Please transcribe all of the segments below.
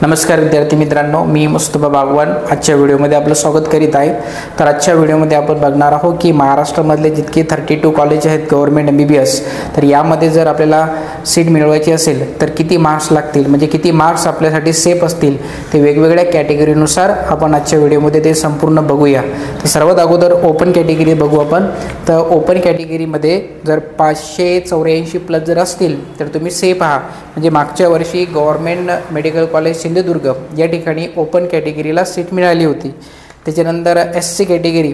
नमस्कार विद्यार्थी मित्रांनो, मी मुस्तफा बागवान आजच्या व्हिडिओमध्ये आपलं स्वागत करीत आहे। तर आजच्या व्हिडिओमध्ये आपण बघणार आहोत की महाराष्ट्रामधले जितके 32 कॉलेज आहेत गव्हर्नमेंट MBBS, तर यामध्ये जर आपल्याला सीट मिळवायची असेल तर किती मार्क्स लागतील, म्हणजे किती मार्क्स आपल्यासाठी सेफ असतील ते वेगवेगळ्या कॅटेगरीनुसार आपण आजच्या व्हिडिओमध्ये ते संपूर्ण बघूया। तर सर्वात अगोदर ओपन कॅटेगरी बघू आपण। तर ओपन कॅटेगरीमध्ये जर 584 प्लस जर असतील तर तुम्ही सेफ आहात, म्हणजे मागच्या वर्षी गव्हर्नमेंट मेडिकल कॉलेज सिंधुदुर्ग या ठिकाणी ओपन कॅटेगरीला सीट मिळाली होती। त्याच्यानंतर SC कॅटेगरी,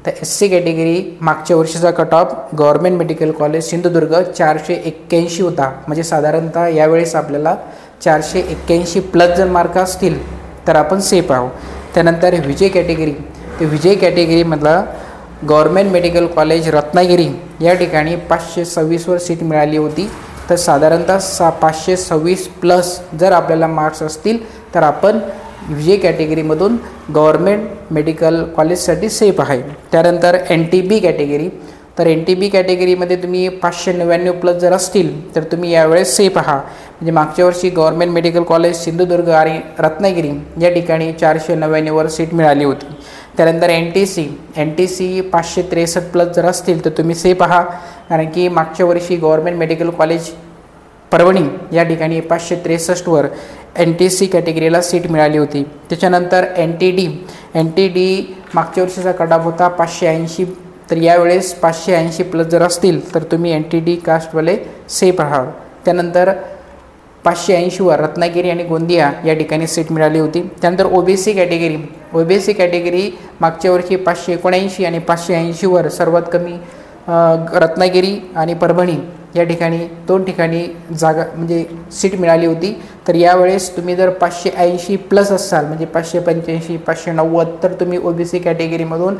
तर SC कॅटेगरी मागच्या वर्षीचा cut off government medical college Sindhudurg 481 होता, म्हणजे साधारणतः यावेळेस आपल्याला 481 प्लस जर मार्क असतील तर आपण सेफ आहोत। त्यानंतर विजय कॅटेगरी, तर विजय कॅटेगरीमधला गव्हर्नमेंट मेडिकल कॉलेज रत्नागिरी या ठिकाणी 526 वर सीट मिळाली होती। तर साधारणतः 526 प्लस जर आपल्याला मार्क्स असतील तर आपण विजय कॅटेगरीमधून गव्हर्नमेंट मेडिकल कॉलेजसाठी सेफ आहे। त्यानंतर NTB कॅटेगरी, तर NTB कॅटेगरीमध्ये तुम्ही 599 प्लस जर असतील तर तुम्ही यावेळेस सेफ आहात, म्हणजे मागच्या वर्षी गव्हर्नमेंट मेडिकल कॉलेज सिंधुदुर्ग आणि रत्नागिरी या ठिकाणी 499 वर सीट मिळाली होती। त्यानंतर NTC 563 प्लस जर असतील तर तुम्ही सेफ आहात, कारण की मागच्या वर्षी गव्हर्नमेंट मेडिकल कॉलेज परभणी या ठिकाणी 563 वर NTC कॅटेगरीला सीट मिळाली होती। त्याच्यानंतर NTD मागच्या वर्षीचा कट ऑफ होता 580, तर यावेळेस 580 प्लस जर असतील तर तुम्ही NTD कास्टवाले सेफ आहात। त्यानंतर 580 वर रत्नागिरी आणि गोंदिया या ठिकाणी सीट मिळाली होती। त्यानंतर ओबीसी कॅटेगरी मागच्या वर्षी 579 आणि 580 वर सर्वात कमी रत्नागिरी आणि परभणी या ठिकाणी 2 ठिकाणी जागा म्हणजे सीट मिळाली होती। तर यावेळेस तुम्ही जर 580 प्लस असाल, म्हणजे 585 590, तर तुम्ही OBC कॅटेगरीमधून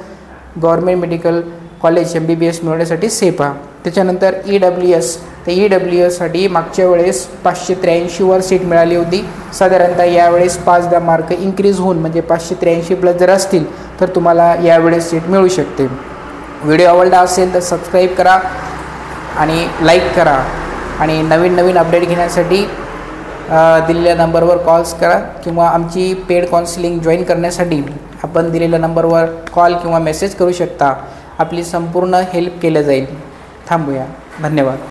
गव्हर्नमेंट मेडिकल कॉलेज MBBS मिळवण्यासाठी सेफ आहात। त्याच्यानंतर EWS, तर EWS साठी मागच्या वेळेस 583 वर सीट मिळाली होती। साधारणतः यावेळेस 5-10 मार्क इन्क्रीज होऊन, म्हणजे 583 प्लस जर असतील तर तुम्हाला यावेळेस सीट मिळू शकते। व्हिडिओ आवडला असेल तर सबस्क्राईब करा आणि लाईक करा, आणि नवीन अपडेट घेण्यासाठी दिलेल्या नंबरवर कॉल्स करा, किंवा आमची पेड काउन्सिलिंग जॉईन करण्यासाठी आपण दिलेल्या नंबरवर कॉल किंवा मेसेज करू शकता। आपली संपूर्ण हेल्प केली जाईल। थांबूया, धन्यवाद।